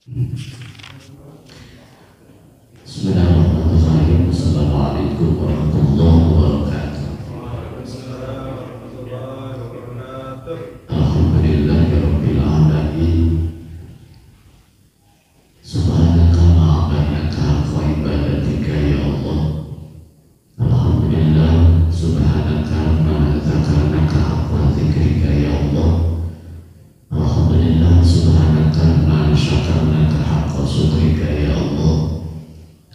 Bismillahirrahmanirrahim. Assalamualaikum warahmatullahi wabarakatuh. Alhamdulillahirabbil alamin. Subhanaka ma bainaka wa ibadatika ya Allah. Alhamdulillah, subhanaka ma dzakarnaka wa dzikrika ya Allah. Alhamdulillah, subhanaka ma syakarnaka haqqa syukrika ya Allah.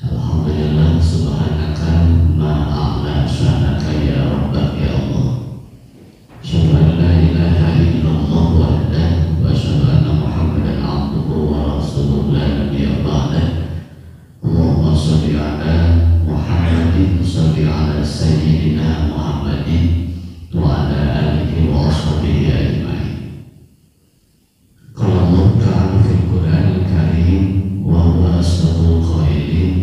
Alhamdulillah, subhanaka ma a'la sya'naka ya rabbak ya Allah. Asyhadu an la ilaha illallah wahdahu wa asyhadu anna Muhammadan abduhu wa rasuluhu la nabiyya ba'dah. Allahumma shalli ala Muhammadin, shalli ala sayyidina Muhammadin wa ala alihi wa ashabihi ajma'in. Qala Allah ta'ala fil Qur'anil Karim wa huwa asdaqul qailin.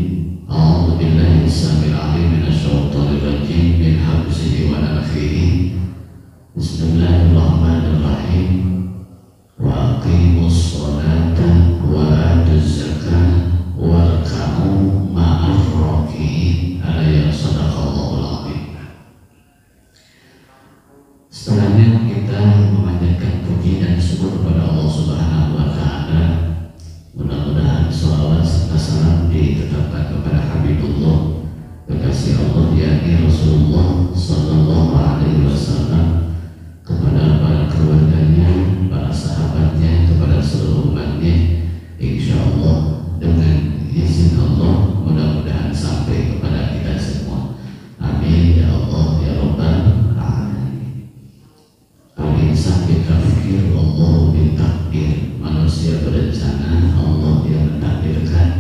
A'udzu billahi as-sami'il 'alim minasy syaithanir rajim min hamzihi wa nafthihi. Bismillahirrahmanirrahim. Wa aqimus sholata wa atuz zakata warka'u ma'ar raki'in. Alaihi sadaqallahul 'azim. Setelahnya kita memanjatkan puji dan syukur kepada Allah Subhanahu wa taala. Mudah-mudahan sholawat serta salam ditetapkan kepada Habibullah, kekasih Allah yakni Rasulullah sallallahu alaihi wasallam, kepada para keluarganya, para sahabatnya, kepada seluruh umatnya. Insyaallah dengan izin Allah mudah-mudahan sampai kepada kita semua. Amin ya Allah ya rabbal alamin. Al-insan bitafkir, Allah bitakdir. Manusia berencana, Allah yang mentakdirkan.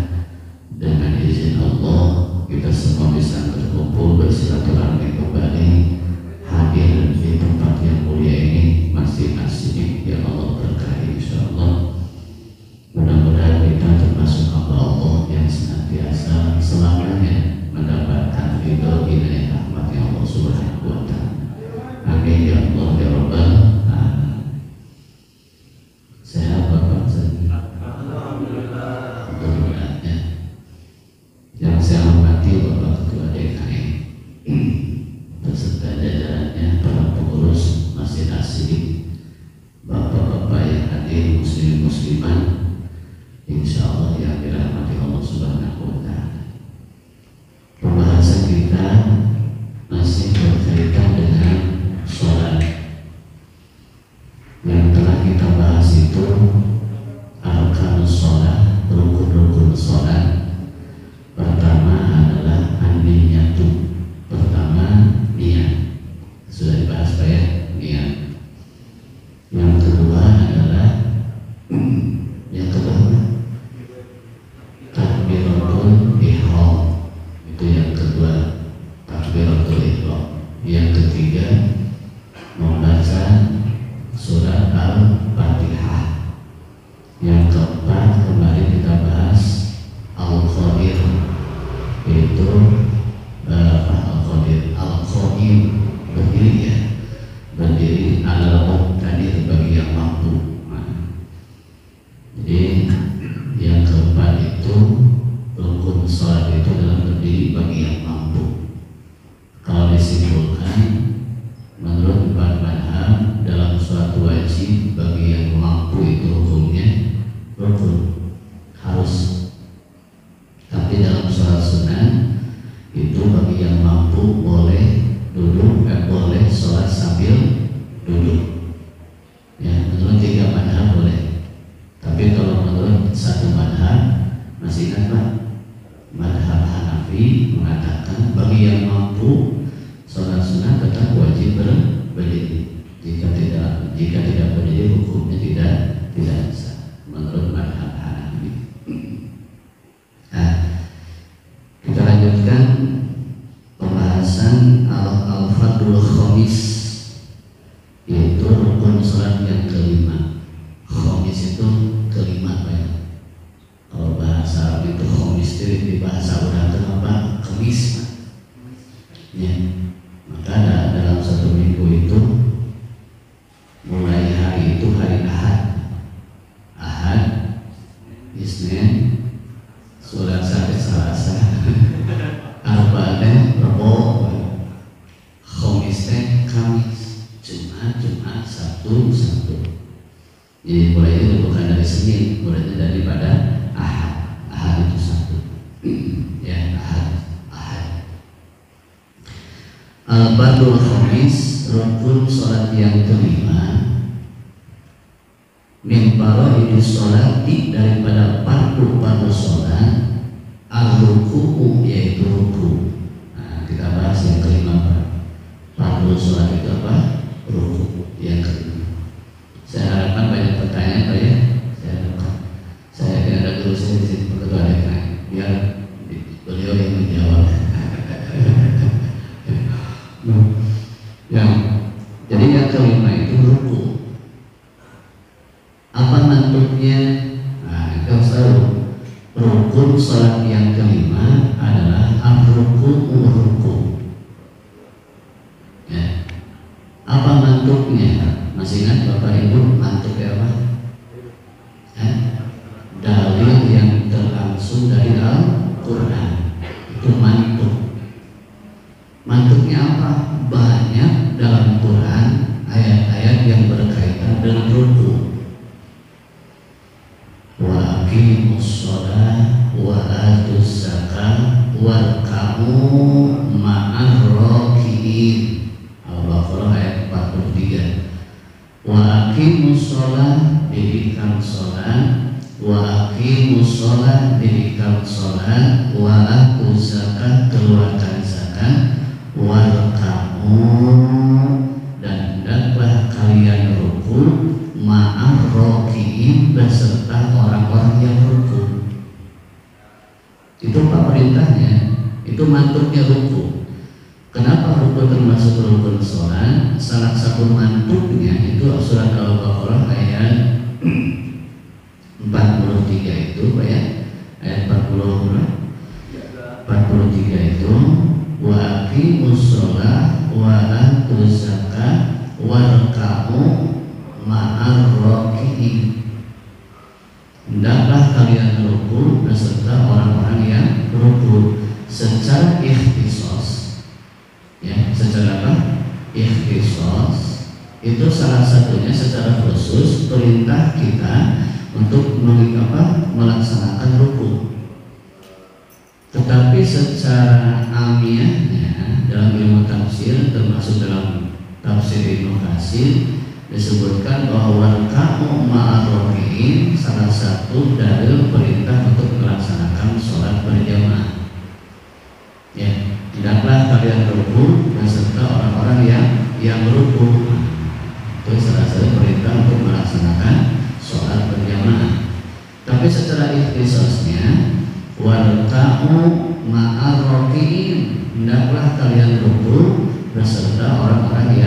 Dengan izin Allah kita semua bisa berkumpul bersilaturahmi kembali, hadir di tempat yang mulia ini masing-masing yang Allah berkahi insyaallah. Mudah-mudahan kita termasuk hamba Allah yang senantiasa selamanya mendapatkan ridho inayah rahmat yang Allah Subhanahu wa taala. Amin ya Allah ya rabbal alamin. Sehat Bapak? Alhamdulillah. Alhamdulillahnya. Yang saya hormati Bapak Ketua DKM beserta jajarannya, para pengurus masing-masing, bapak-bapak yang hadir, muslim musliman, insyaallah yang dirahmati Allah Subhanahu wa taala. Pembahasan kita masih berkaitan dengan sholat. Yang telah kita bahas itu arkanus sholat, rukun-rukun sholat. Pertama adalah an-niyatu. Pertama niat. Sudah dibahas Pak ya, niat. Yang kedua adalah takbiratul Isnin, sholat sampai Selasa, Arba'ah Rebo, Khamis Kamis, Jumat Sabtu. Jadi mulai itu bukan dari Senin, mulai daripada Ahad itu satu. Ya, Ahad. Al-Badul Khamis, rukun sholat yang kelima. Min faraidi sholati, daripada fardu sholat, al-ruku'u, yaitu ruku. Nah, kita bahas yang kelima, Pak. Fardu sholat itu apa? Ruku yang kelima. Saya harapkan banyak pertanyaan, Pak ya. Saya yakin ada guru saya di sini, Ketua DKM, biar beliau yang menjawab. Jadi yang kelima itu ruku. Apa mantuknya? Nah, kita harus tahu. Rukun sholat yang kelima adalah ruku. Ya. Apa mantuknya? Masih ingat Bapak Ibu mantuknya apa? Dalil yang terlangsung dari Al-Quran. Itu mantuk. Mantuknya apa? Banyak dalam Quran ayat-ayat yang berkaitan dengan ruku. Wa aqimus sholah wa atuz zakah warka'u ma'ar raki'in. Al-Baqarah ayat 43. Wa aqimus sholah, dirikan sholat. Wa aqimus sholah, dirikan sholat. Wa atuz zakah, keluarkan zakat. Warka'u, dan hendaklah kalian ruku ma'ar raki'in, beserta orang-orang yang ruku. Itu Pak perintahnya, itu mantuknya ruku. Kenapa ruku termasuk rukun sholat? Salah satu mantuknya itu surat Al-Baqarah ayat 43 itu, Pak ya. Ayat 43 itu, wa aqimus sholah wa atuz zakah warka'u ma'ar raki'in. Hendaklah kalian ruku beserta orang-orang yang ruku. Secara ikhtisos, ya, secara apa? Ikhtisos itu salah satunya secara khusus perintah kita untuk melaksanakan ruku. Tetapi secara almiahnya dalam ilmu tafsir, termasuk dalam tafsir Ibnu Katsir, disebutkan bahwa warka'u ma'ar raki'in salah satu dalil perintah untuk melaksanakan sholat berjamaah. Ya, hendaklah kalian ruku beserta orang-orang yang ruku. Itu salah satu perintah untuk melaksanakan sholat berjamaah. Tapi secara ikhtisasnya, warka'u ma'ar raki'in, hendaklah kalian ruku beserta orang-orang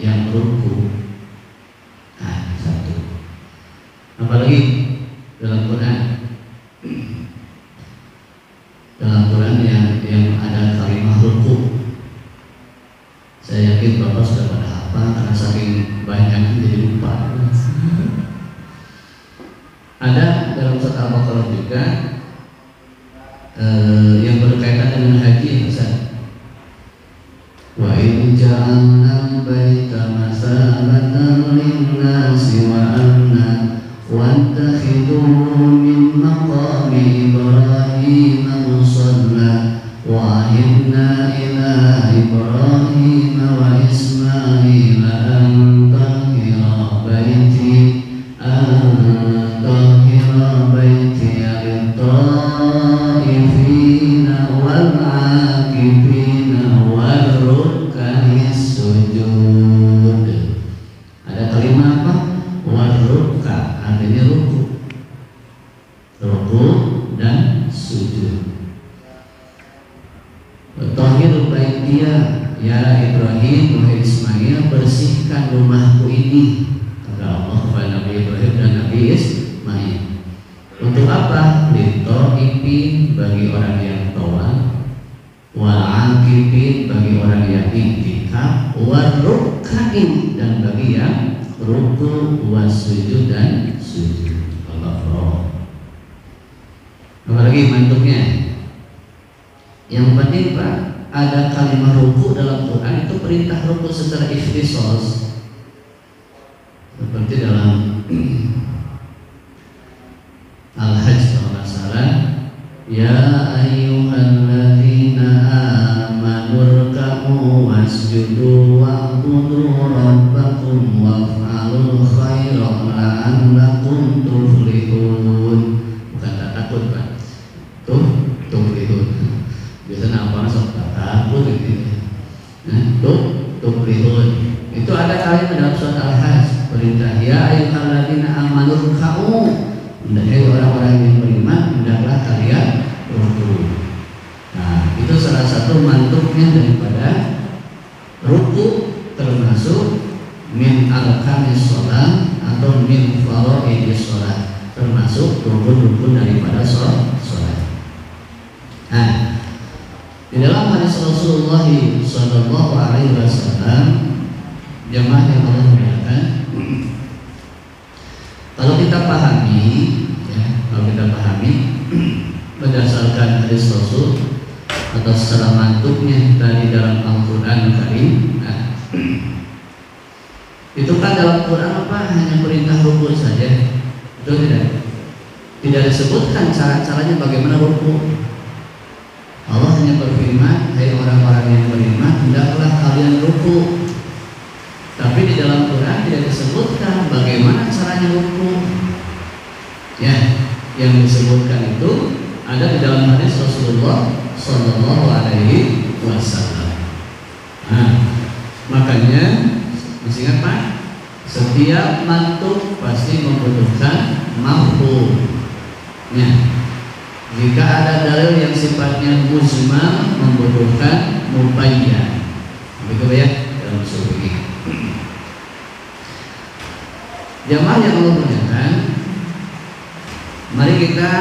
yang ruku. Nah, satu. Apalagi dalam Quran, yang ada kalimat ruku. Saya yakin Bapak sudah pada hafal karena saking banyaknya jadi lupa. Ada dalam surat Al-Baqarah juga yang berkaitan dengan haji, Ustaz. Wa in ja'alna baita masabatan lin-nasi wa amna wattakhidhu min maqami Ibrahim musalla wa ahidna ila Ibrahim wa Ismail an tahira baiti lit-ta'ifina wal-'akifina wal-ruk'is sujud. Ada kalimat apa? Wal-ruk'a, artinya ruku dan sujud. Tahir baitiya, ya Ibrahim, wahai Ismail, bersihkan rumahku ini, kata Allah kepada Nabi Ibrahim dan Nabi Ismail. Untuk apa? Lit-ta'ifin, bagi orang yang tawaf, wal-'akifin, bagi orang yang i'tikaf, wal-ruk'in, dan bagi yang ruku, was sujud dan sujud. Allah. lagi mantuknya. Yang penting Pak, ada kalimat ruku dalam Quran itu perintah ruku secara ikhtisos. Seperti dalam Al-Hajj kalau nggak salah, ya ayyuhalladzina amanu ruk'u wasjudu wa'budu rabbakum waf'alul khaira la'allakum tuflihun. Bukan tak takut Pak, tuflihun. Biasanya apa sok tak takut gitu. Tuflihun itu ada kalimat dalam surat Al-Hajj, perintah ya ayyuhalladzina amanu ruk'u. Hendaknya orang-orang yang beriman, hendaklah kalian ruku. Nah, itu salah satu mantuknya daripada ruku, termasuk min arkanis sholat atau min faraidis sholat, termasuk rukun-rukun daripada sholat. Nah, di dalam hadis Rasulullah Sallallahu Alaihi Wasallam, jamaah yang Allah muliakan, kalau kita pahami berdasarkan hadis Rasul atau secara mantuknya dari dalam Al-Quran Karim, nah, itu kan dalam Quran apa hanya perintah ruku saja, betul tidak? Tidak disebutkan cara-caranya bagaimana ruku. Allah hanya berfirman, hai orang-orang yang beriman, hendaklah kalian ruku. Tapi di dalam Quran tidak disebutkan bagaimana caranya ruku. Ya, yang disebutkan itu ada di dalam hadis Rasulullah Sallallahu Alaihi Wasallam. Nah, makanya masih ingat Pak? Setiap mantuk pasti membutuhkan mafhum. Ya, jika ada dalil yang sifatnya mujmal membutuhkan mubayyan. Begitu ya dalam usul fikih. Jamaah yang Allah muliakan, mari kita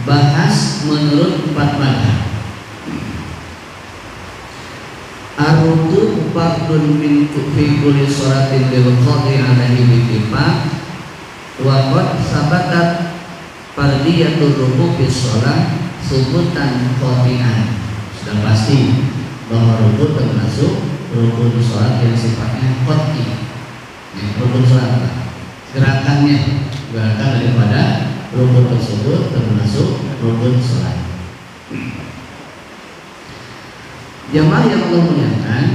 bahas menurut 4 mazhab. Ar-ruku fardun min fi kulli sholatin lil qadri alaihi bittifaq wa qad sabatat fardiyatul ruku fi sholat subutan qati'an. Sudah pasti bahwa ruku termasuk rukun sholat yang sifatnya qat'i. Rukun sholat, gerakan daripada rukun tersebut termasuk rukun sholat. Jamaah yang Allah muliakan,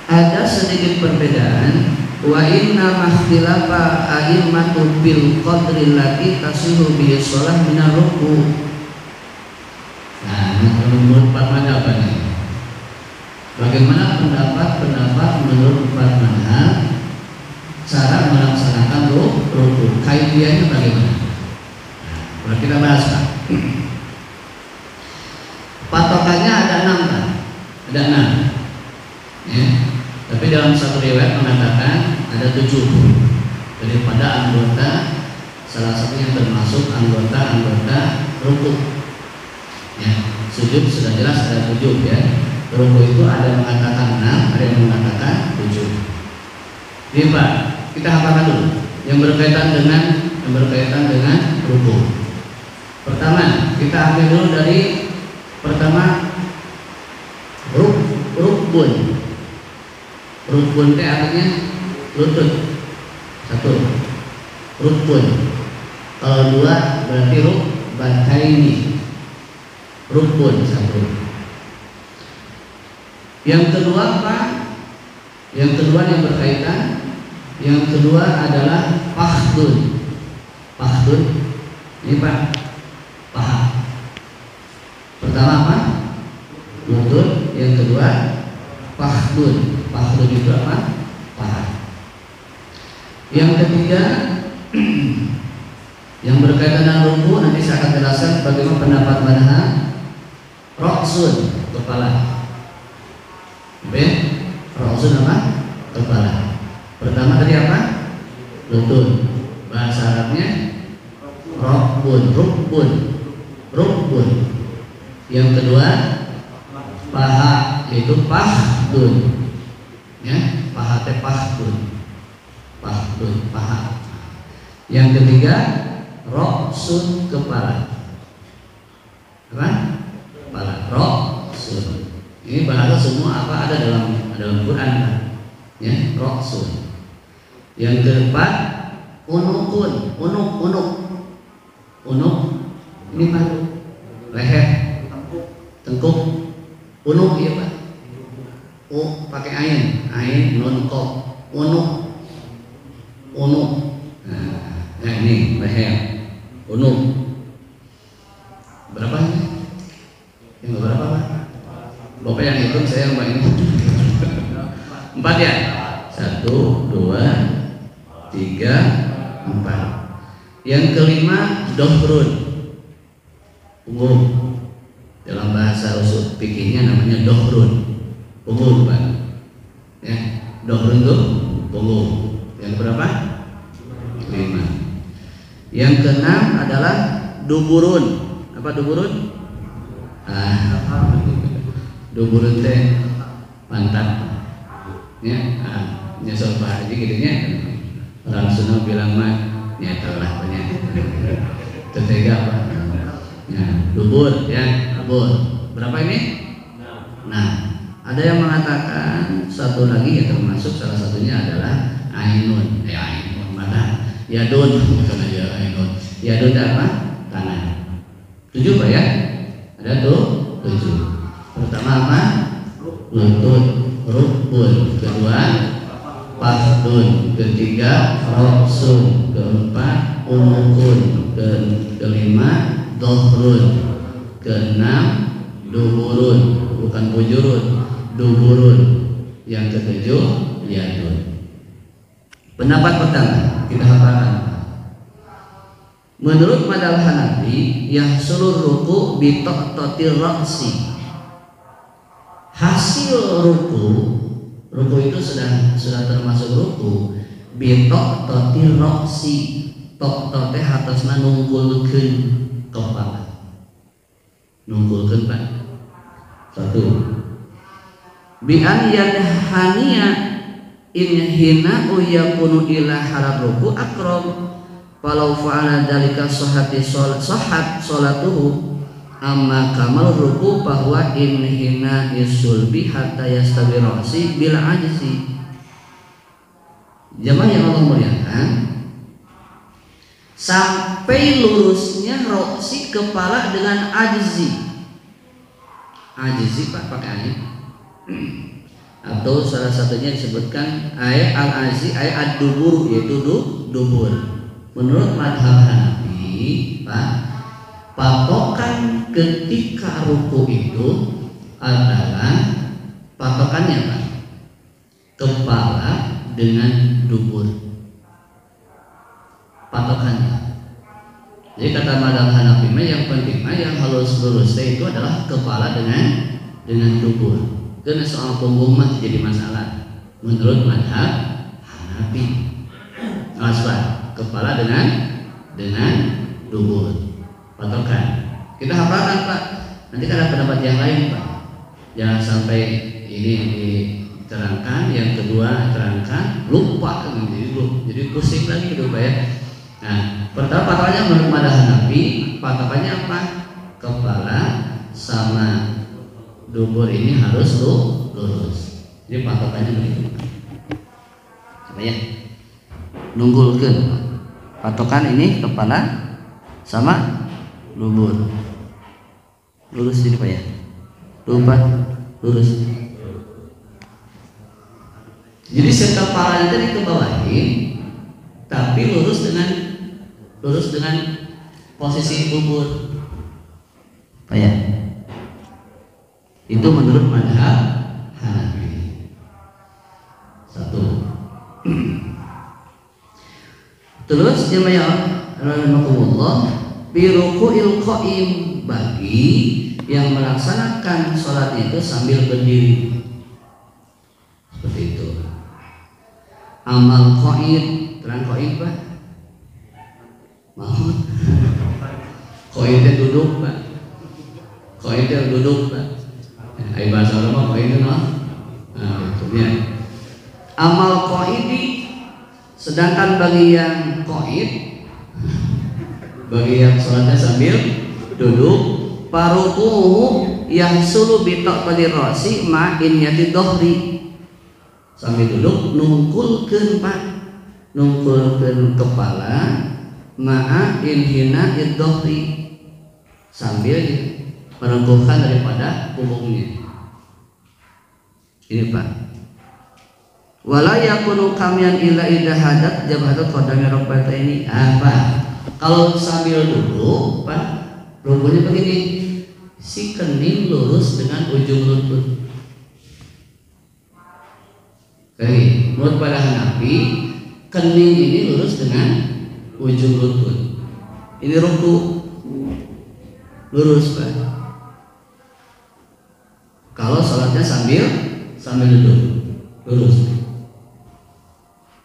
ada sedikit perbedaan. Wa inna makhtilafa a'immatu bil qadri allati tasihu bihi shalah min ruku. Nah, menurut 4 mazhab ini, bagaimana pendapat menurut 4 mazhab cara melaksanakan ruku? Kaidahnya bagaimana? Nah, kita bahas Pak. Patokannya ada 6 Pak. Ada 6. Ya. Tapi dalam satu riwayat mengatakan ada 7 daripada anggota, salah satunya termasuk anggota ruku. Ya, sujud sudah jelas ada 7 ya. Ruku itu ada yang mengatakan 6, ada yang mengatakan 7. Ini Pak, kita hafalkan dulu yang berkaitan dengan ruku. Pertama, kita ambil dulu dari pertama rukun. Rukun itu artinya lutut. 1. Rukun. Kalau 2 berarti rukbataini. Rukun 1. Yang kedua apa? Yang kedua yang berkaitan. Yang kedua adalah fakhdun. Fakhdun ini Pak, paha. Pertama apa? Lutut. Yang kedua fakhdun. Fakhdun itu apa? Paha. Yang ketiga yang berkaitan dengan ruku, nanti saya akan jelaskan bagaimana pendapat mazhab. Roksun, kepala. Roksun apa? Kepala. Pertama tadi apa? Lutut. Bahasa Arabnya rukun. Yang kedua paha, yaitu fakhdun. Ya, paha teh fakhdun, paha. Yang ketiga roksun, kepala. Apa? Kepala. Roksun. Ini bahasa semua apa ada dalam Quran kan? Ya, roksun. Yang keempat unukun, unuk ini paru, leher, tengkuk, unuk iya Pak. Pakai ain nun kok, unuk. Nah ini leher, unuk. Berapa ini? Yang berapa Pak? Bapak yang hitung, saya yang ini. 4 ya? 1, 2, 3, 4. Yang kelima dohrun, punggung. Dalam bahasa usul fikihnya namanya dohrun, punggung Pak. Ya, dohrun itu punggung. Yang berapa? 5. Yang keenam adalah duburun. Apa duburun? Duburun teh mantap. Ya, nyesel Pak Haji gitunya. Orang Sunda bilang mah nyata lah banyak. Tetega Pak. Ya, dubur ya, dubur. Berapa ini? Nah, ada yang mengatakan satu lagi yang termasuk salah satunya adalah ainun. Ainun mana? Yadun bukan aja ainun. Yadun apa? Tangan. 7 Pak ya? Ada tuh 7. Pertama apa? Lutut, rukun. Kedua pahdun. Ketiga roksun. Keempat unukun. Kelima dohrun. Keenam duburun, bukan bujurun, duburun. Yang ketujuh yadun. Pendapat pertama kita hafalkan. Menurut madhab Hanafi, yahsulur ruku bi taqtatir ra'si. Hasil ruku itu sudah termasuk ruku bi taqtatir ra'si. Taqtat teh hatosna nunggulkeun kepala. Nunggulkeun Pak. 1. Bi an yadhaniya in hina yakunu ila halal ruku akram. Walau fa'ala dalika sahat salatuhu amma kamal ruku bahwa in hina isulbi hatta yastawi ra'si bil ajzi. Jamaah yang Allah muliakan, sampai lurusnya ra'si kepala dengan ajzi. Ajzi Pak pakai ayat. Atau salah satunya disebutkan ayat al-ajzi ayat ad-dubur, yaitu dubur. Menurut madhab Hanafi, Pak, patokan ketika ruku itu adalah patokannya Pak, kepala dengan dubur. Patokannya. Jadi kata madhab Hanafi yang penting yang halus lurus itu adalah kepala dengan dubur. Karena soal punggung mah jadi masalah. Menurut madhab Hanafi, Pak, kepala dengan dubur, patokan. Kita hafalkan Pak. Nanti kan ada pendapat yang lain Pak. Jangan sampai ini diterangkan, yang kedua terangkan, lupa jadi pusing lagi gitu Pak ya. Nah, pertama patokannya menurut madhab Hanafi, patokannya apa? Kepala sama dubur ini harus lurus. Jadi patokannya begitu. Apa ya? Nunggulkeun. Patokan ini kepala sama dubur. Lurus ini Pak ya. Lupa lurus. Jadi sekepalanya tadi ke bawahin, tapi lurus dengan posisi dubur. Pak ya. Itu menurut madhab Hanafi. 1. Terus jemaah rahimakumullah, bi ruku'il qaim, bagi yang melaksanakan sholat itu sambil berdiri. Seperti itu. Amal qaid, terang qaid Pak. Mahmud. Qaidnya duduk Pak. Qaidnya duduk Pak. Ai bahasa Arab qaid itu noh. Nah, itu ya. Amal qaidi. Sedangkan bagi yang qaid bagi yang sholatnya sambil duduk. Farukuhu yahsulu bitaqadir rasi ma'in yati dohri, sambil duduk nungkulkeun Pak, nungkulkeun kepala ma'a inhina iddohri, sambil menengkuhkan daripada punggungnya. Ini Pak. Wala yakunu kamian illa idha hadat jabhatut qadami rabbataini. Apa? Kalau sambil duduk Pak, rukunya begini, si kening lurus dengan ujung lutut. Oke, menurut pada Hanafi, kening ini lurus dengan ujung lutut. Ini ruku, lurus Pak. Kalau sholatnya sambil duduk, lurus.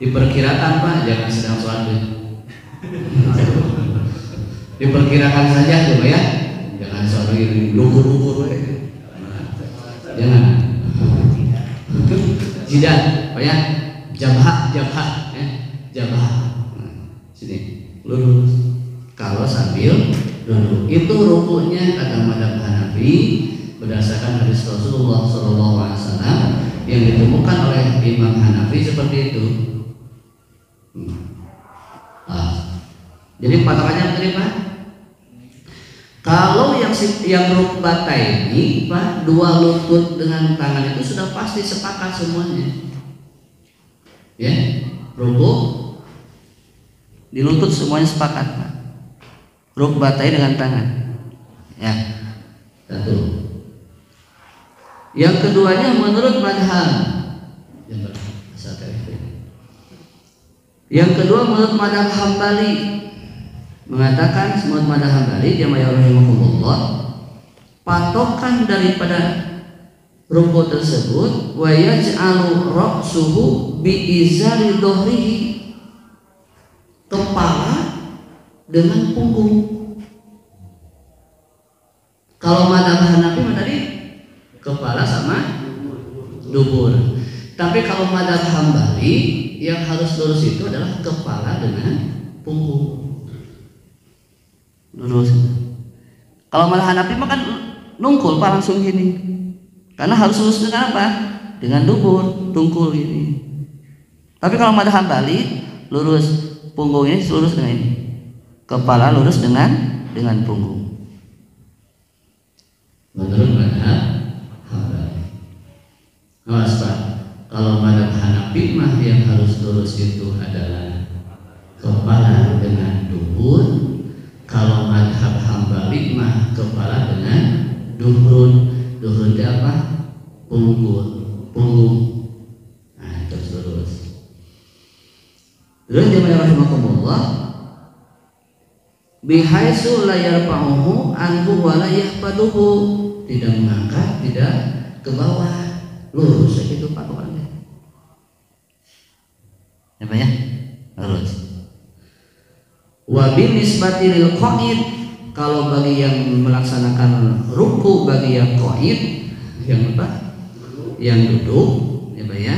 Diperkirakan Pak, jangan sedang sholat. Diperkirakan saja coba ya, jangan sholat lukur-lukur. Jangan. Jidat, Pak ya, jabha, jabha. Sini, lurus. Kalau sambil duduk, itu rukunya kata mazhab Hanafi berdasarkan hadis Rasulullah SAW yang ditemukan oleh Imam Hanafi seperti itu. Jadi patokannya begini Pak. Kalau yang rukbatai ini Pak, dua lutut dengan tangan itu sudah pasti sepakat semuanya. Ya, rukuk di lutut semuanya sepakat Pak. Rukbatai dengan tangan. Ya, satu. Yang keduanya menurut madhab. Yang kedua menurut madhab Hambali, mengatakan menurut madhab Hambali jamaah rahimahumullah, patokan daripada rukuk tersebut wa yaj'alu ra'suhu bi izari dhahrihi, kepala dengan punggung. Kalau madhab Hanafi tadi kepala sama dubur. Tapi kalau madhab Hambali yang harus lurus itu adalah kepala dengan punggung. Lurus. Kalau madhab Hanafi makan nungkul Pak langsung gini. Karena harus lurus dengan apa? Dengan dubur, tungkul gini. Tapi kalau madhab Hambali lurus, punggungnya lurus dengan ini. Kepala lurus dengan punggung. Menurut madhab Hambali. Awas Pak, kalau madhab Hanafi mah yang harus lurus itu adalah kepala dengan dubur. Kalau madhab Hambali mah kepala dengan duhurun. Duhurun itu apa? Punggung. Nah, terus lurus. Terus jemaah rahimakumullah, bihaitsu la yarfa'uhu anhu wa la yahfaduhu, tidak mengangkat, tidak ke bawah, lurus saja itu patokannya. Apa ya? Lurus. Wa binisbati lil qa'id, kalau bagi yang melaksanakan ruku, bagi yang qa'id, yang apa? Yang duduk, ya Pak ya.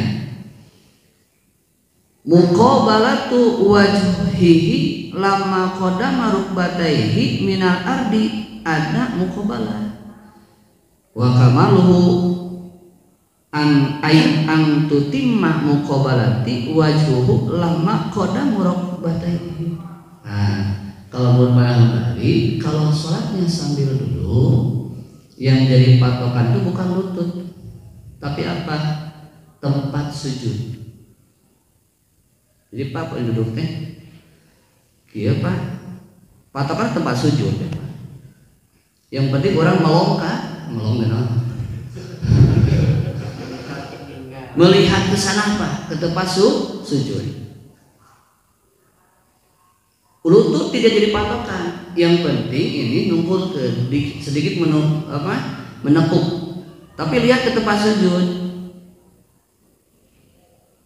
Muqabalatu wajhihi lamma qadama rukbataihi minal ardi, ada muqabalah. Wa kamaluhu an tutimma muqabalati wajhuhu lamma qadama rukbataihi. Nah, kalau menurut Hambali, kalau sholatnya sambil duduk, yang jadi patokan itu bukan lutut, tapi apa? Tempat sujud. Jadi Pak duduk teh, iya Pak, patokan tempat sujud ya Pak. Yang penting orang melongkak, melihat ke sana Pak, ke tempat sujud. Lutut tidak jadi patokan. Yang penting ini nungkul sedikit menekuk. Tapi lihat ke tempat sujud.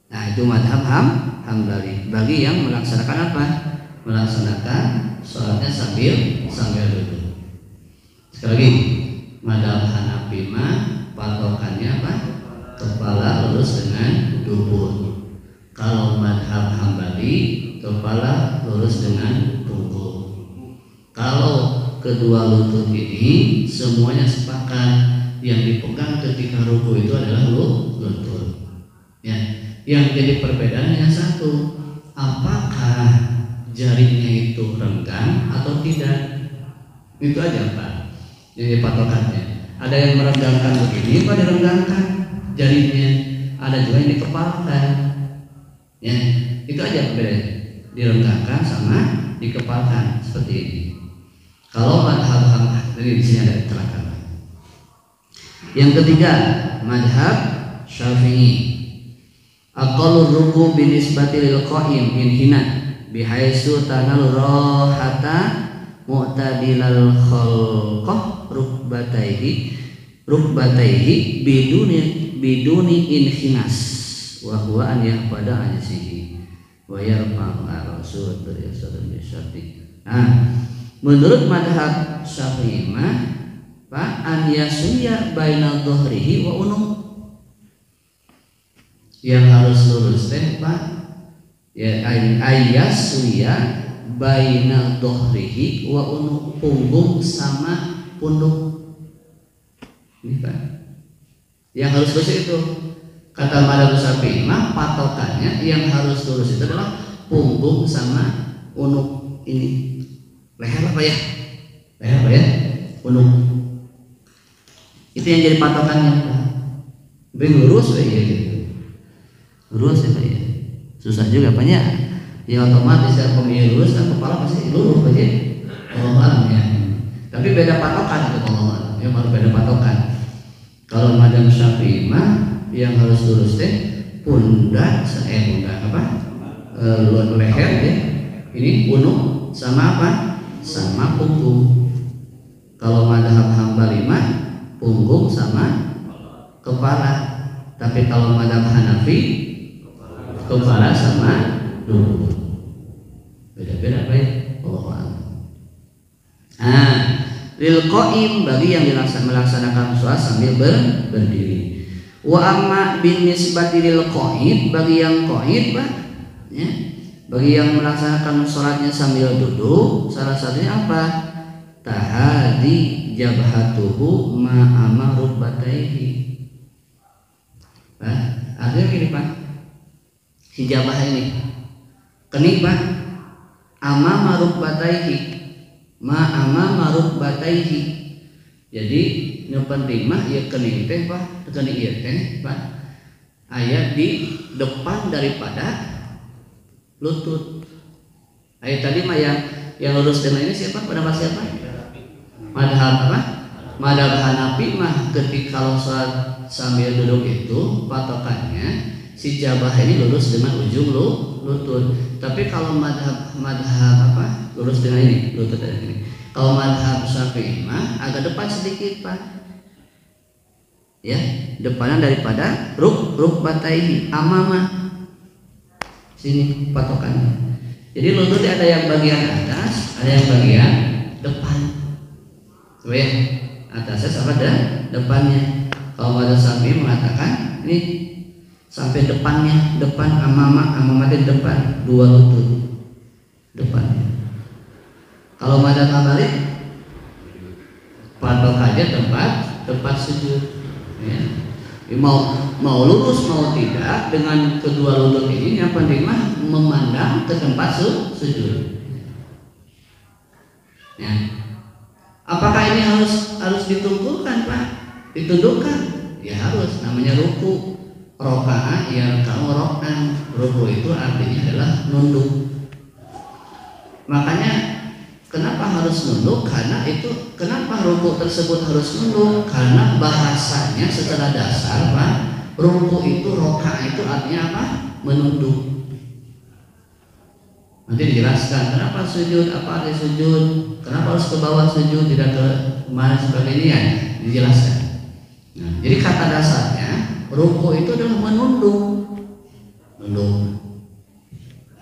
Nah, itu madhab Hambali. Bagi yang melaksanakan apa? Melaksanakan sholatnya sambil duduk. Sekali lagi, madhab Hanafi mah patokannya apa? Kepala lurus dengan dubur. Kalau madhab Hambali, kepala lurus dengan punggung. kedua lutut ini semuanya sepakat yang dipegang ketika ruku itu adalah lutut. Ya, yang jadi perbedaan hanya satu, apakah jarinya itu renggang atau tidak? Itu aja Pak. Jadi patokannya. Ada yang merenggangkan begini, Pak, direnggangkan jarinya. Ada juga yang dikepalkan. Ya, itu aja perbedaannya. Direnggangkan sama dikepalkan seperti ini. Kalau madhab Hanafi, di sini ada keterangan. Yang ketiga, madhab Syafi'i. Aqallur ruku binisbati lil qa'im inhina bihaitsu tanal rahata mu'tadilal khalqah rukbataihi biduni inhinas wa huwa an yahpada ajsihi wa yarfa'u ar-rasul berirsal bisyarti. Nah, menurut madhab Syafi'i mah Pak an yasuya baina dhuhrihi wa unuq, yang harus lurus teh Pak ya ayasuya baina dhuhrihi wa unuq, punggung sama punduk. Ini Pak yang harus lurus itu kata madhab Syafi'i mah patokannya yang harus lurus itu adalah punggung sama unuq ini. Leher apa ya? Leher apa ya? Unuq. Itu yang jadi patokannya Pak. Bing lurus ya gitu. Lurus ya Pak ya. Susah juga Pak ya. Ya otomatis ya pemilih lurus kan kepala pasti lurus Pak ya. Allah ya. Tapi beda patokan itu Allah. Ya baru beda patokan. Kalau madhab Syafi'i mah yang harus lurus teh pundak apa? Leher ya. Ini unuq sama apa? Sama punggung. Kalau madhab Hambali mah punggung sama kepala. Tapi kalau madhab Hanafi kepala sama lutut. Beda-beda Pak ya. Nah, lil qaim bagi yang melaksanakan sholat sambil berdiri. Wa amma bin nisbati lil qaid bagi yang qaid Pak ya. Bagi yang melaksanakan sholatnya sambil duduk, salah satunya apa? Tahadi jabhatuhu ma'ama rukbataihi. Pak, artinya gini Pak, si jabah ini kening Pak, amama rukbataihi, ma'ama rukbataihi. Jadi yang penting mah ya kening teh Pak, kening ieu teh Pak, aya di depan daripada lutut. Ayat tadi mah yang lurus dengan ini siapa? Pendapat siapa? Madhab apa? Madhab Hanafi mah ketika kalau sholat sambil duduk itu patokannya si jabah ini lurus dengan ujung lutut. Tapi kalau madhab apa? Lurus dengan ini lutut ini. Kalau madhab Syafi'i mah agak depan sedikit Pak. Ya, depanan daripada rukbataihi amama. Sini patokannya. Jadi lutut ada yang bagian atas, ada yang bagian depan. Coba ya, atasnya sama depannya. Kalau madhab Syafi'i mengatakan ini sampai depannya, depan amama itu depan, dua lutut depannya. Kalau madhab Hambali patokannya tempat sujud. Ya. Mau lurus mau tidak dengan kedua lutut ini yang penting mah memandang ke tempat sujud. Ya. Apakah ini harus ditundukkan Pak? Ditundukkan? Ya harus. Namanya ruku. Rokaah ya kamu rokan. Ruku itu artinya adalah nunduk. Makanya kenapa harus nunduk? Karena itu kenapa ruku tersebut harus nunduk? Karena bahasanya secara dasar Pak, ruku itu rokaah itu artinya apa? Menunduk. Nanti dijelaskan kenapa sujud, apa arti sujud, kenapa harus ke bawah sujud, tidak ke mana sebagainya ya, dijelaskan. Nah, jadi kata dasarnya ruku itu adalah menunduk.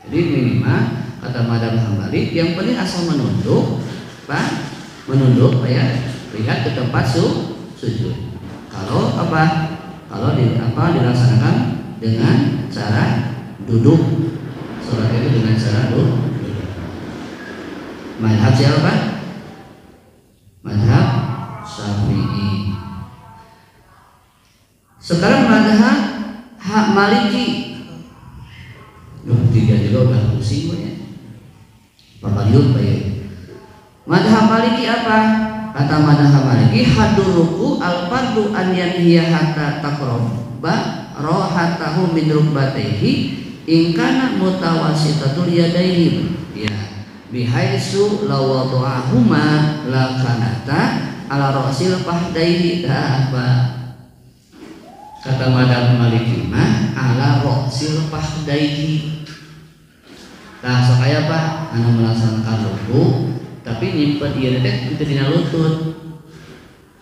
Jadi minimal kata madhab Hambali yang penting asal menunduk, Pak, menunduk ya, lihat ke tempat sujud. Kalau apa? Kalau dilaksanakan dengan cara duduk. Sholat itu dengan cara duduk. Madhab siapa? pusing ya. Pabaliut bae. Madhab Maliki apa? Kata madhab Maliki haduruku al-fardu an yanhiya hatta taqraba rohatahu min rukbatayhi in kana mutawasitatul yadayhi. Ya, bihaitsu lawadha'ahuma la kanata ala rasil fahdaihi apa? Kata madhab Maliki mah ala rasil fahdaihi. Nah, sok aya Pak anu melaksanakan ruku tapi nyimpen ieu teh teu dina lutut.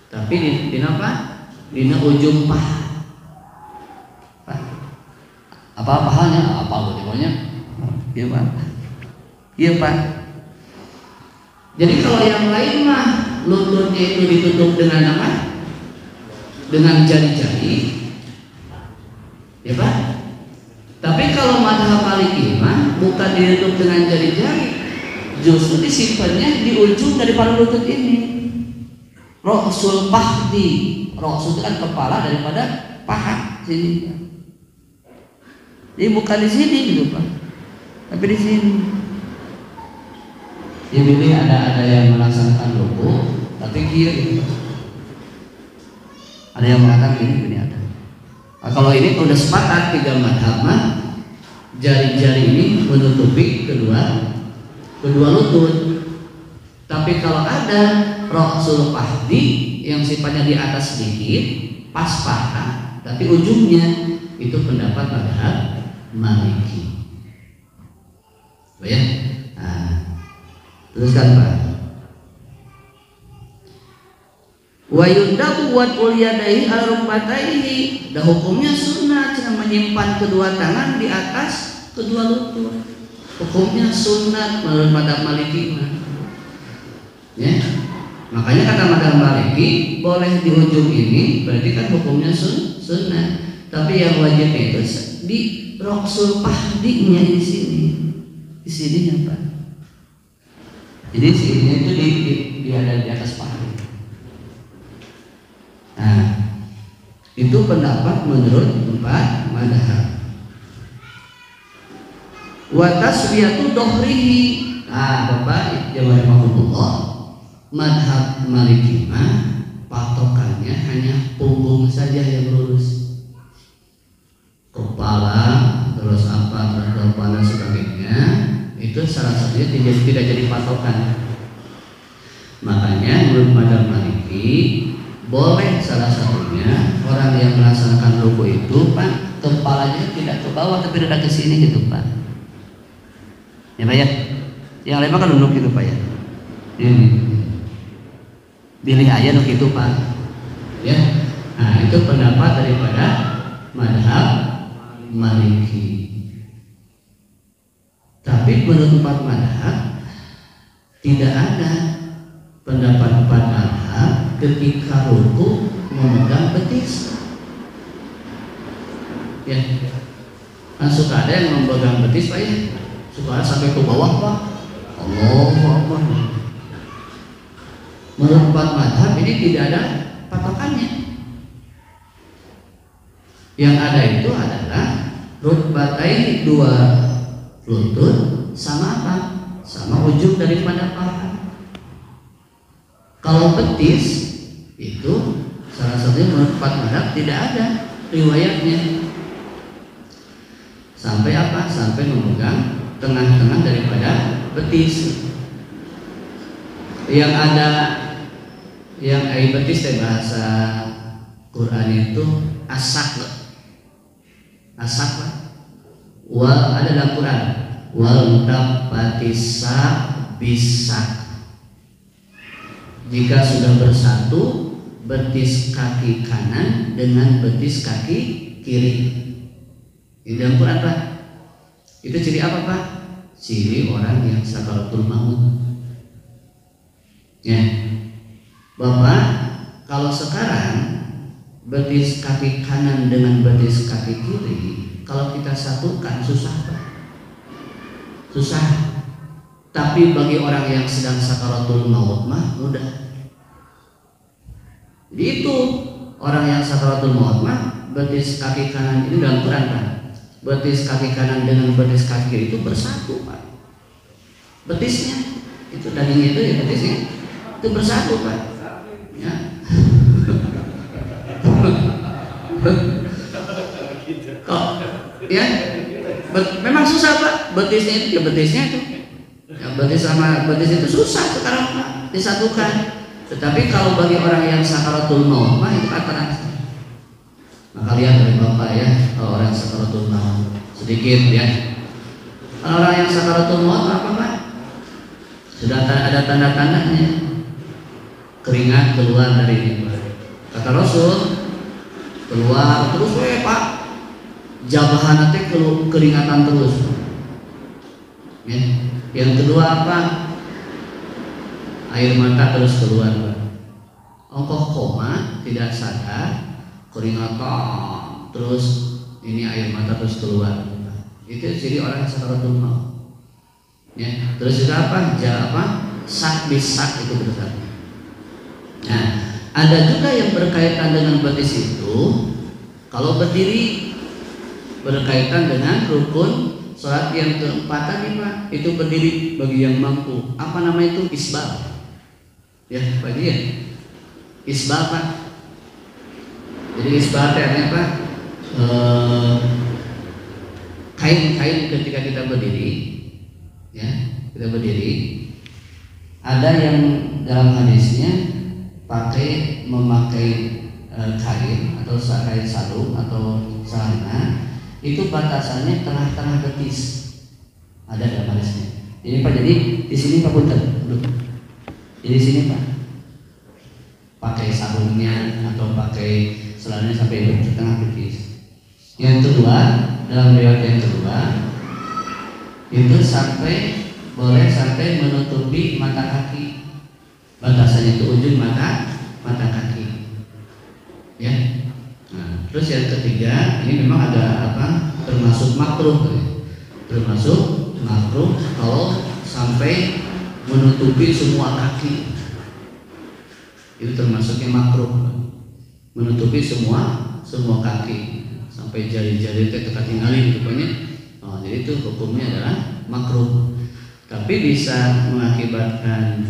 Tapi dina apa? Dina ujung paha. Apa pahanya? Apa pokoknya? Iya Pak. Iya Pak. Jadi kalau yang lain mah lututnya itu ditutup dengan apa? Dengan jari-jari. Ya Pak. Tapi kalau madhab Maliki mah bukan ditutup dengan jari-jari, justru disimpannya di ujung daripada lutut ini. Rasul pahdi, rasul itu kan kepala daripada paha sini. Jadi bukan di sini gitu Pak, tapi di sini. Ya pilih ada yang melaksanakan ruku, tapi kiri gitu. Ada yang mengatakan ini ada. Nah, kalau ini udah sepakat tiga madhab mah jari-jari ini menutupi kedua lutut. Tapi kalau ada rasul pahdi yang sifatnya di atas sedikit pas paha, tapi ujungnya itu pendapat madhab Maliki. Ya, nah, teruskan Pak. Wa yundabu wa ulyadaihi al-rukbataihi. Dah hukumnya sunnah cara menyimpan kedua tangan di atas kedua lutut. Hukumnya sunnah menurut madhab Maliki. Ya. Makanya kata madhab Maliki boleh di ujung ini berarti kan hukumnya sunnah. Tapi yang wajib itu di rasul pahdinya di sini. Di sininya Pak. Jadi sininya itu di ada di atas paha. Nah, itu pendapat menurut empat madhab. Wa taswiyatu dohrihi. Nah, Bapak jamaah rahimahullah, madhab Maliki mah patokannya hanya punggung saja yang lurus. Kepala terus apa terus dan sebagainya itu salah satunya tidak jadi patokan. Makanya menurut madhab Maliki boleh salah satunya orang yang melaksanakan ruku itu Pak kepalanya tidak ke bawah tapi rada ke sini gitu Pak. Ya Pak ya. Yang lain kan duduk gitu Pak ya. Ini. Pilih aja untuk itu Pak. Ya. Nah, itu pendapat daripada madhab Maliki. Tapi menurut empat madhab tidak ada pendapat empat madhab ketika ruku memegang betis. Ya, kan suka ada yang memegang betis Pak ya, suka sampai ke bawah Pak. Allahu Akbar. Menurut empat madhab ini tidak ada patokannya. Yang ada itu adalah rukbatai dua lutut sama apa? Sama ujung daripada paha. Kalau betis itu salah satunya menurut empat madhab tidak ada riwayatnya. Sampai apa? Sampai memegang tengah-tengah daripada betis. Yang ada yang betis bahasa Quran itu asak. Asak wal ada dalam Quran wal tabatisa bisa. Jika sudah bersatu betis kaki kanan dengan betis kaki kiri. Di dalam Quran Pak. Itu ciri apa Pak? Ciri orang yang sakaratul maut. Ya. Bapak, kalau sekarang betis kaki kanan dengan betis kaki kiri, kalau kita satukan susah Pak. Susah. Tapi bagi orang yang sedang sakaratul maut mah mudah. Itu orang yang sakaratul maut mah betis kaki kanan ini dalam Quran Pak. betis kaki kanan dengan betis kaki kiri itu bersatu, Pak. Betisnya itu dagingnya itu ya betisnya itu bersatu, Pak. Ya. Kok ya? Memang susah, Pak. Betisnya itu ya betisnya itu. Ya, betis sama betis itu susah sekarang, Pak, disatukan. Tetapi kalau bagi orang yang sakaratul maut, mah itu kata. Maka lihat dari Bapak ya, kalau orang sakaratul maut sedikit ya. Kalau orang yang sakaratul maut apa, Pak? Sudah ada tanda-tandanya. Keringat keluar dari ini, kata Rasul, keluar terus, Pak. Jabahan teh keringatan terus. Ya. Yang kedua apa? Air mata terus keluar, Pak. Ongkoh koma, tidak sadar, keringatan terus, ini air mata terus keluar. Itu jadi orang yang sakaratul maut. Ya, terus juga apa? Sak bisak itu bersatu. Nah, ada juga yang berkaitan dengan betis itu. Kalau berdiri berkaitan dengan rukun sholat yang keempat tadi, Pak. Itu berdiri bagi yang mampu. Apa nama itu? Isbal. Ya, Pak dia. Isbal, Pak. Jadi isbal artinya apa? Kain-kain ketika kita berdiri, ya, kita berdiri. Ada yang dalam hadisnya memakai kain atau kain sarung atau celana, itu batasannya tengah-tengah betis. Ada dalam hadisnya. Ini Pak, jadi di sini Pak punten. Jadi di sini Pak, pakai sarungnya atau pakai celananya sampai di tengah betis. Yang kedua, dalam riwayat yang kedua, itu boleh sampai menutupi mata kaki. Batasannya itu ujung mata kaki. Ya. Nah, terus yang ketiga, ini memang ada termasuk makruh, termasuk makruh kalau sampai menutupi semua kaki. Itu termasuknya makruh, menutupi semua kaki sampai jari-jari itu ketinggalin rupanya. Jadi itu hukumnya adalah makruh. Tapi bisa mengakibatkan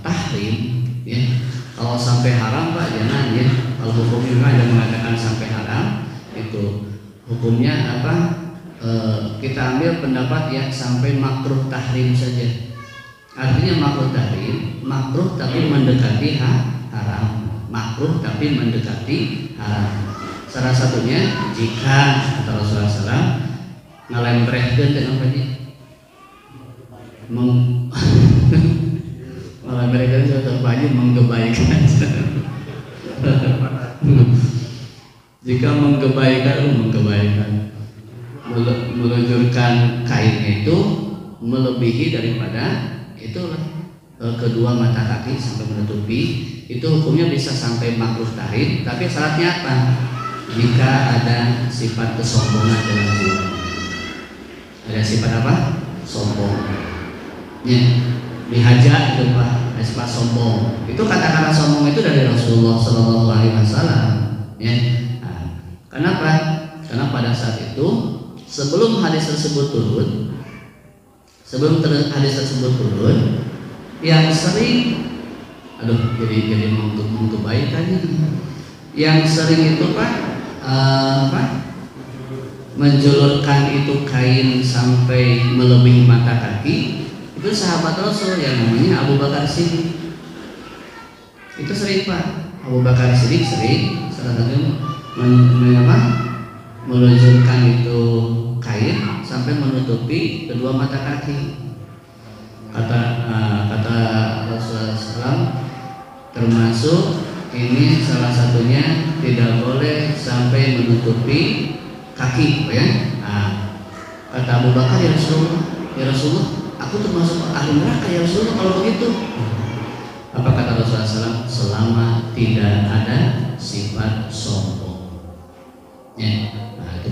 tahrim, ya. Kalau sampai haram, Pak, jangan ya. Kalau hukumnya memang ada mengatakan sampai haram, itu hukumnya apa? Kita ambil pendapat ya sampai makruh tahrim saja. Artinya makruh tahrim, makruh tapi mendekati haram, makruh tapi mendekati haram. Salah satunya jika kata Rasulullah SAW ngalemprehkeun teh apa nya? Ngalemprehkeun suatu baju menggebaikan. Jika menggebaikan meluncurkan kainnya itu melebihi daripada itulah kedua mata kaki sampai menutupi, itu hukumnya bisa sampai makruh tahrim. Tapi syaratnya apa? Jika ada sifat kesombongan dalam jiwa. Ada sifat apa? Sombong. Ya, dihajar itu Pak, sifat sombong. Itu kata-kata sombong itu dari Rasulullah SAW. Ya. Nah, kenapa? Karena pada saat itu sebelum hadis tersebut turun, yang sering, jadi mengkebaikannya, yang sering itu Pak, menjulurkan itu kain sampai melebihi mata kaki, itu sahabat Rasul yang namanya Abu Bakar Siddiq. Itu sering Pak, Abu Bakar Siddiq sering salah satunya meluncurkan itu kain sampai menutupi kedua mata kaki. Kata Rasulullah SAW, termasuk ini salah satunya tidak boleh sampai menutupi kaki, ya. Nah, kata Abu Bakar, ya Rasulullah, aku termasuk ahli neraka ya Rasulullah kalau begitu. Apa kata Rasulullah SAW? Selama tidak ada sifat sombong. Ya, nah, itu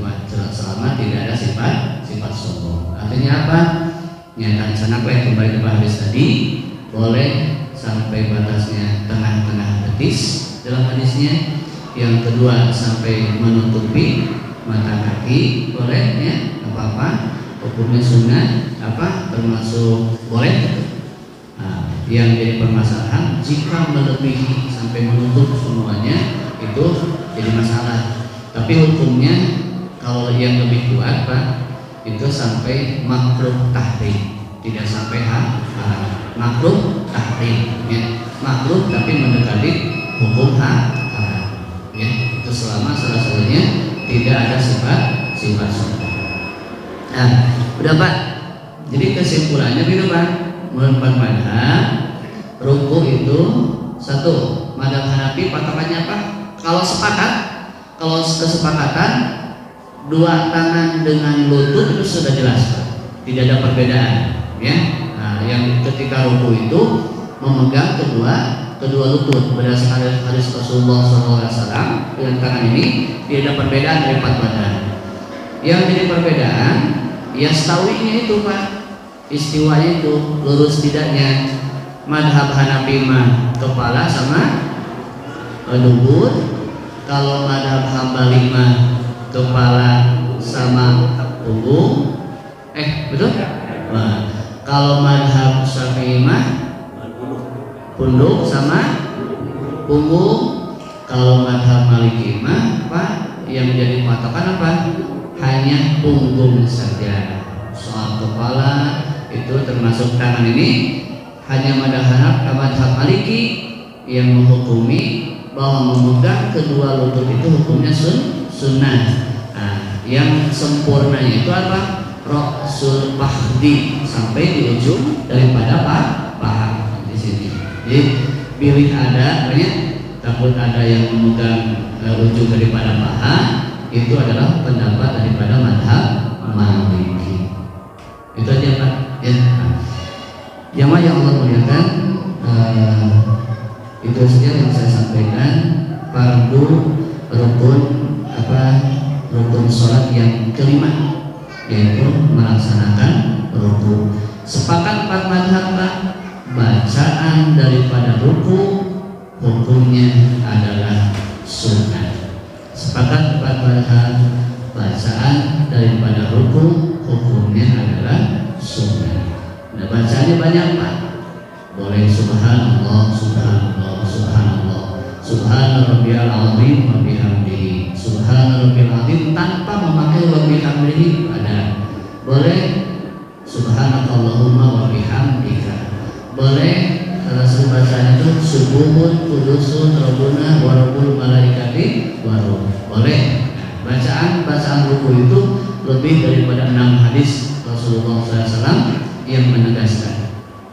selama tidak ada sifat sombong. Artinya apa? Nyatakan sana apa yang kembali ke hadis tadi, boleh sampai batasnya tengah-tengah betis dalam hadisnya. Yang kedua sampai menutupi mata kaki boleh ya, apa-apa. Hukumnya sunnah termasuk boleh gitu. Nah, yang jadi permasalahan jika melebihi sampai menutup semuanya itu jadi masalah. Tapi hukumnya kalau yang lebih kuat Pak itu sampai makruh tahrim, tidak sampai haram. Makruh tahrim ya, makruh tapi mendekati hukum haram ya. Itu selama salah satunya tidak ada sifat sunnah. Nah, udah Pak. Jadi kesimpulannya gitu Pak. Menurut madhab ruku itu satu, madhab Hanafi patokannya apa? Kalau sepakat, kalau kesepakatan dua tangan dengan lutut itu sudah jelas Pak. Tidak ada perbedaan ya. Nah, yang ketika ruku itu memegang kedua lutut berdasarkan hadis Rasulullah SAW dengan tangan ini tidak ada perbedaan dari empat badan. Yang jadi perbedaan ya stawinya itu Pak, istiwanya itu lurus tidaknya. Madhab Hanafi mah kepala sama dubur, kalau madhab Hambali mah kepala sama punggung. Betul? Nah, kalau madhab Syafi'i mah punduk sama punggung. Kalau madhab Maliki mah Pak yang menjadi patokan apa? Hanya punggung saja. Soal kepala itu termasuk tangan ini hanya madhab Maliki yang menghukumi bahwa memegang kedua lutut itu hukumnya sunnah. Nah, yang sempurnanya itu apa? Roksul pahdi sampai di ujung daripada paha di sini. Jadi pilih ada, takut ada yang memegang ujung daripada paha. Itu adalah pendapat daripada madhab Maliki. Itu aja Pak ya. Jamaah yang Allah muliakan, itu saja yang saya sampaikan. Fardu rukun sholat yang kelima, yaitu melaksanakan ruku. Sepakat empat madhab Pak, bacaan daripada ruku hukumnya adalah sunnah. Sepakat empat madhab, bacaan daripada ruku hukumnya adalah sunnah. Nah, bacaannya banyak Pak. Boleh subhanallah, subhanallah, subhanallah, subhana rabbiyal azim wa bihamdihi, subhana rabbiyal azim tanpa memakai wa bihamdihi ada. Boleh subhanakallahumma wa bihamdika. Boleh salah bacaan itu subuhun kudusun rabbuna wa rabbul malaikati wa ruh. Boleh. Bacaan ruku itu lebih daripada 6 hadis Rasulullah SAW yang menegaskan.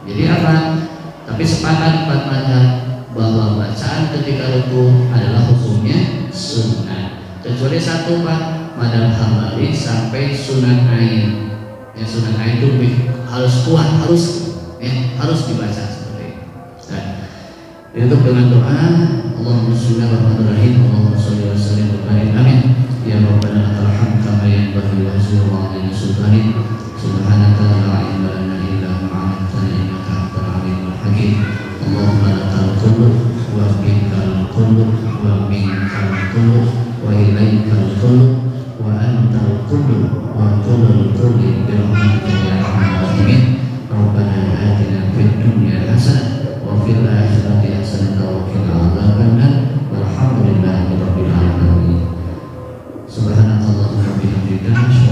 Jadi apa? Tapi sepakat empat madhab bahwa bacaan ketika ruku adalah hukumnya sunnah. Kecuali satu Pak, madhab Hambali sampai sunan ain. Ya, sunan ain itu harus kuat, harus dibaca seperti itu. Nah, untuk dengan doa Allahumma sholli ala Muhammadin Allahumma sholli wa sallim wa barik amin. Ya Rabbana arham kama yanbaghi wa sallallahu sultanik. Subhanaka la ilma lana illa ma 'allamtana innaka antal alimul hakim. Allahumma lakal qulub wa bikal qulub wa minkal qulub wa ilaikal qulub wa antal qulub wa qulul qulub bi rahmatika ya arhamar rahimin. Rabbana atina fid dunya hasanah wa fil akhirati hasanah wa qina adzabannar. Walhamdulillahi rabbil alamin. Subhanallah wa bihamdihi.